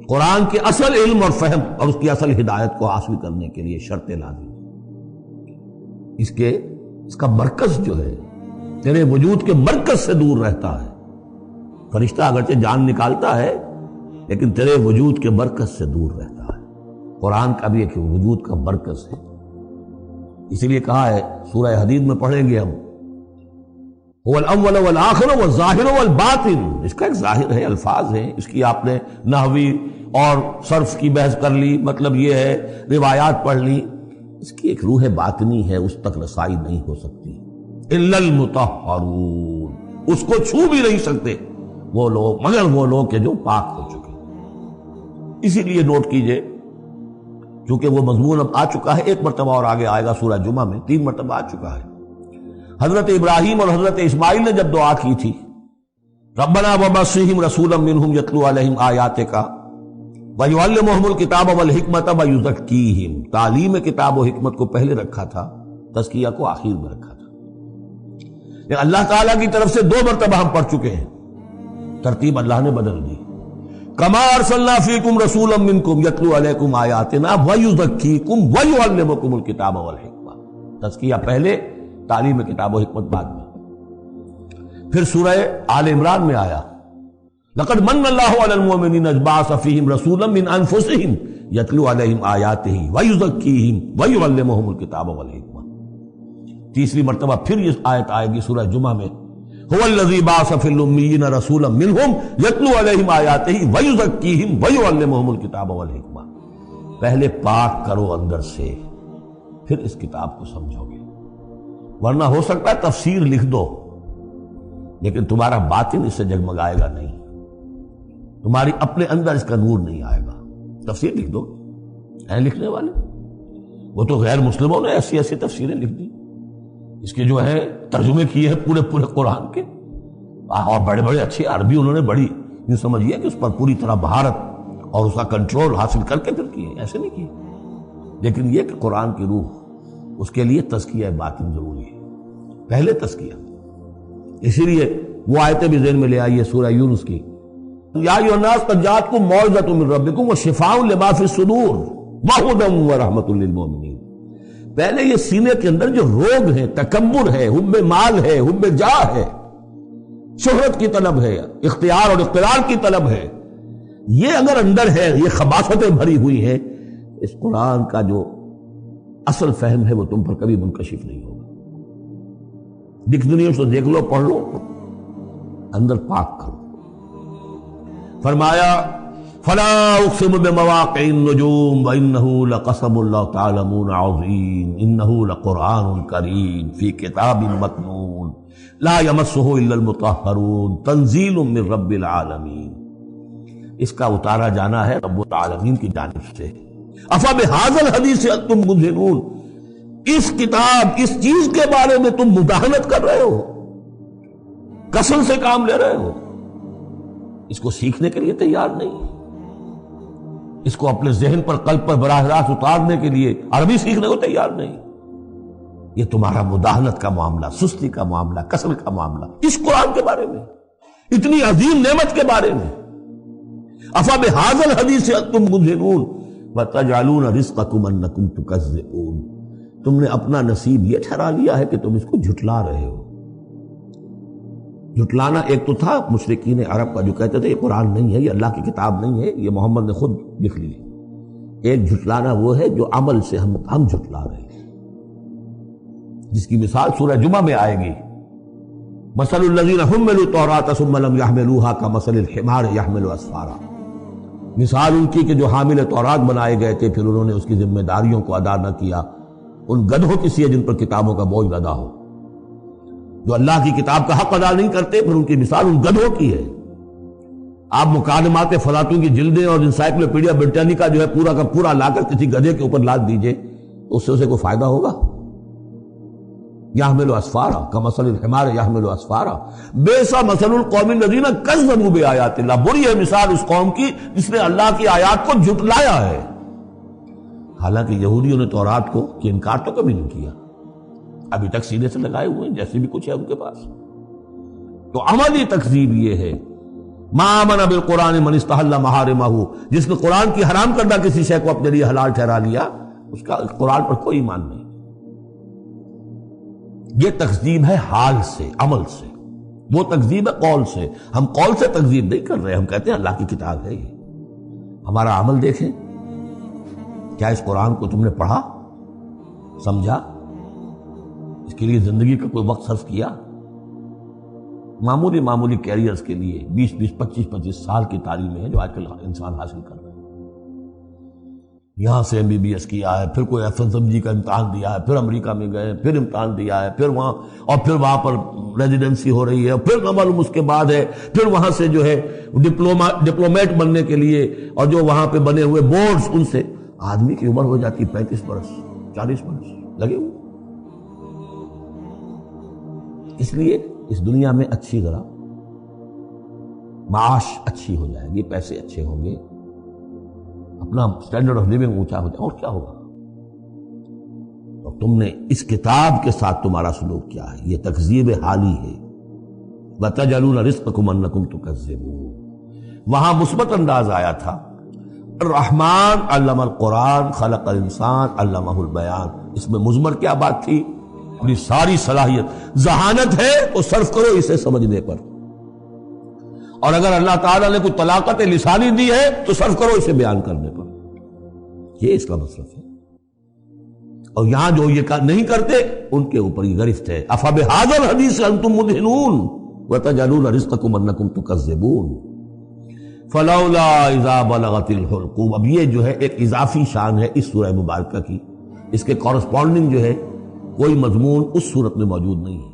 قرآن کے اصل علم اور فہم اور اس کی اصل ہدایت کو حاصل کرنے کے لیے شرط لازم، اس کا مرکز جو ہے تیرے وجود کے مرکز سے دور رہتا ہے۔ فرشتہ اگرچہ جان نکالتا ہے لیکن تیرے وجود کے مرکز سے دور رہتا ہے۔ قرآن کا بھی ایک وجود کا مرکز ہے، اسی لیے کہا ہے سورہ حدید میں پڑھیں گے ہم، هو الاول والآخر والظاہر والباطن، اس کا ایک ظاہر ہے، الفاظ ہیں، اس کی آپ نے نحوی اور صرف کی بحث کر لی، مطلب یہ ہے روایات پڑھ لی، اس کی ایک روح باطنی ہے، اس تک رسائی نہیں ہو سکتی الا المطہرون، اس کو چھو بھی نہیں سکتے وہ لوگ مگر وہ لوگ کہ جو پاک ہو چکے۔ اسی لیے نوٹ کیجئے، کیونکہ وہ مضمون اب آ چکا ہے، ایک مرتبہ اور آگے آئے گا سورہ جمعہ میں، 3 مرتبہ آ چکا ہے۔ حضرت ابراہیم اور حضرت اسماعیل نے جب دعا کی تھی ربنا وابعث فیہم رسولا منہم یتلو علیہم آیاتک ویعلمہم الکتاب والحکمۃ ویزکیہم، تعلیم کتاب و حکمت کو پہلے رکھا تھا، تزکیہ کو آخر میں رکھا تھا۔ یہ اللہ تعالیٰ کی طرف سے 2 مرتبہ ہم پڑھ چکے ہیں، ترتیب اللہ نے بدل دی۔ کما ارسلنا فیکم رسولا منکم یتلو علیکم آیاتنا ویزکیکم ویعلمکم الکتاب والحکمہ، تزکیہ پہلے، تعلیم کتاب و حکمت بعد میں۔ پھر سورہ آل عمران میں آیا لقد من اللہ علی المؤمنین اذ بعث فیہم رسولا من انفسہم یتلو علیہم آیاتہ ویزکیہم ویعلمہم الکتاب والحکمہ۔ تیسری مرتبہ پھر یہ آیت آئے گی سورہ جمعہ میں، هو الذی بعث فی الامیین رسولا منہم یتلو علیہم آیاتہ ویزکیہم ویعلمہم الکتاب والحکمہ۔ پہلے پاک کرو اندر سے، پھر اس کتاب کو سمجھو گے، ورنہ ہو سکتا ہے تفسیر لکھ دو لیکن تمہارا باطن اس سے جگمگائے گا نہیں، تمہاری اپنے اندر اس کا نور نہیں آئے گا۔ تفسیر لکھ دو، ہیں لکھنے والے، وہ تو غیر مسلموں نے ایسی ایسی تفسیریں لکھ دی، اس کے جو ہے ترجمے کیے ہیں پورے قرآن کے، اور بڑے بڑے اچھی عربی انہوں نے بڑی یوں سمجھیے کہ اس پر پوری طرح بہارت اور اس کا کنٹرول حاصل کر کے پھر کیے، ایسے نہیں کیے۔ لیکن یہ کہ قرآن کی روح، اس کے لیے تزکیہ باطن ضروری ہے، پہلے تزکیہ۔ اسی لیے وہ آیتیں بھی ذہن میں لے آئیے سورہ یونس کی، یا ایھا الناس قد جاءتکم موعظۃ من ربکم وشفاء لما فی الصدور وہدی ورحمۃ للمؤمنین۔ پہلے یہ سینے کے اندر جو روگ ہے، تکبر ہے، حب مال ہے، حب جاہ ہے، شہرت کی طلب ہے، اختیار اور اقتدار کی طلب ہے، یہ اگر اندر ہے، یہ خباثتیں بھری ہوئی ہیں، اس قرآن کا جو اصل فہم ہے وہ تم پر کبھی منکشف نہیں ہوگا۔ ڈکشنریوں سے دیکھ لو، پڑھ لو، اندر پاک کرو۔ فرمایا فلا اقسم بمواقع النجوم وانه لقسم لو تعلمون عظیم انه لقرآن کریم فی کتاب مکنون لا یمسہ الا المطہرون تنزیل من رب العالمین۔ اس کا اتارا جانا ہے رب العالمین کی جانب سے۔ افبہذا الحدیث انتم مدہنون، اس کتاب، اس چیز کے بارے میں تم مداہنت کر رہے ہو، کسل سے کام لے رہے ہو، اس کو سیکھنے کے لیے تیار نہیں، اس کو اپنے ذہن پر، قلب پر براہ راست اتارنے کے لیے عربی سیکھنے کو تیار نہیں۔ یہ تمہارا مداہنت کا معاملہ، سستی کا معاملہ، کسل کا معاملہ، اس قرآن کے بارے میں، اتنی عظیم نعمت کے بارے میں۔ افبہذا الحدیث انتم مدہنون وتجعلون رزقکم انکم تکذبون، تم نے اپنا نصیب یہ ٹھہرا لیا ہے کہ تم اس کو جھٹلا رہے ہو۔ جھٹلانا ایک تو تھا مشرکین عرب کا جو کہتے تھے یہ قرآن نہیں ہے، یہ اللہ کی کتاب نہیں ہے، یہ محمد نے خود لکھ لی۔ ایک جھٹلانا وہ ہے جو عمل سے ہم جھٹلا رہے ہیں، جس کی مثال سورہ جمعہ میں آئے گی، مثل الذین حملوا التوراۃ ثم لم يحملوها كمثل الحمار يحمل اسفارا، مثال ان کی کہ جو حامل تورات بنائے گئے تھے پھر انہوں نے اس کی ذمہ داریوں کو ادا نہ کیا، ان گدھوں کی سی ہے جن پر کتابوں کا بوجھ لدا ہو، جو اللہ کی کتاب کا حق ادا نہیں کرتے، پھر ان کی مثال ان گدھوں کی ہے۔ آپ مکالمات فلاطوں کی جلدیں اور انسائکلوپیڈیا برٹانیکا جو ہے پورا کا پورا لا کر کسی گدھے کے اوپر لاد دیجئے تو اس سے اسے کوئی فائدہ ہوگا؟ یحمل اسفارا کمثل الحمار یحمل اسفارا بئس مثل القوم الذین کذبوا بآیات اللہ، بری ہے مثال اس قوم کی جس نے اللہ کی آیات کو جھٹلایا ہے۔ حالانکہ یہودیوں نے تورات کو کہ انکار تو کبھی نہیں کیا، ابھی تک سینے سے لگائے ہوئے ہیں جیسے بھی کچھ ہے ان کے پاس۔ تو عملی تکذیب یہ ہے ما آمن بالقرآن من استحل محارمہ، جس نے قرآن کی حرام کردہ کسی شے کو اپنے لیے حلال ٹھہرا لیا، اس کا قرآن پر کوئی ایمان نہیں۔ یہ تکذیب ہے حال سے، عمل سے، وہ تکذیب ہے قول سے۔ ہم قول سے تکذیب نہیں کر رہے، ہم کہتے ہیں اللہ کی کتاب ہے یہ۔ ہمارا عمل دیکھیں، کیا اس قرآن کو تم نے پڑھا، سمجھا، اس کے لیے زندگی کا کوئی وقت صرف کیا؟ معمولی کیریئرز کے لیے 20 25 سال کی تعلیمیں ہیں جو آج کل انسان حاصل کر رہے ہیں۔ یہاں سے MBBS کیا ہے، پھر کوئی FSMG کا امتحان دیا ہے، پھر امریکہ میں گئے، پھر امتحان دیا ہے، پھر وہاں، اور پھر وہاں پر ریزیڈنسی ہو رہی ہے، پھر نہ معلوم اس کے بعد ہے، پھر وہاں سے جو ہے ڈپلومیٹ بننے کے لیے، اور جو وہاں پہ بنے ہوئے بورڈز، ان سے آدمی کی عمر ہو جاتی 35 برس 40 برس لگے ہوئے۔ اس لیے اس دنیا میں اچھی ذرا معاش اچھی ہو جائے گی، پیسے اچھے ہوں گے، اپنا سٹینڈرڈ آف لیونگ اونچا ہو جائے، اور کیا ہوگا؟ تو تم نے اس کتاب کے ساتھ تمہارا سلوک کیا ہے؟ یہ تکذیب حالی ہے۔ وَتَجْعَلُونَ رِزْقَكُمْ أَنَّكُمْ تُكَذِّبُونَ۔ وہاں مثبت انداز آیا تھا، الرحمن علم القرآن خلق الانسان علمہ البیان۔ اس میں مضمر کیا بات تھی؟ اپنی ساری صلاحیت، ذہانت ہے تو صرف کرو اسے سمجھنے پر، اور اگر اللہ تعالیٰ نے کوئی طلاقت لسانی دی ہے تو صرف کرو اسے بیان کرنے پر۔ یہ اس کا مصرف ہے۔ اور یہاں جو یہ نہیں کرتے ان کے اوپر یہ گرفت ہے۔ افبہذا الحدیث انتم مدہنون وتجعلون رزقکم انکم تکذبون فلولا اذا بلغت الحلقوم۔ اب یہ جو ہے ایک اضافی شان ہے اس سورہ مبارکہ کی، اس کے کورسپونڈنگ جو ہے کوئی مضمون اس صورت میں موجود نہیں ہے۔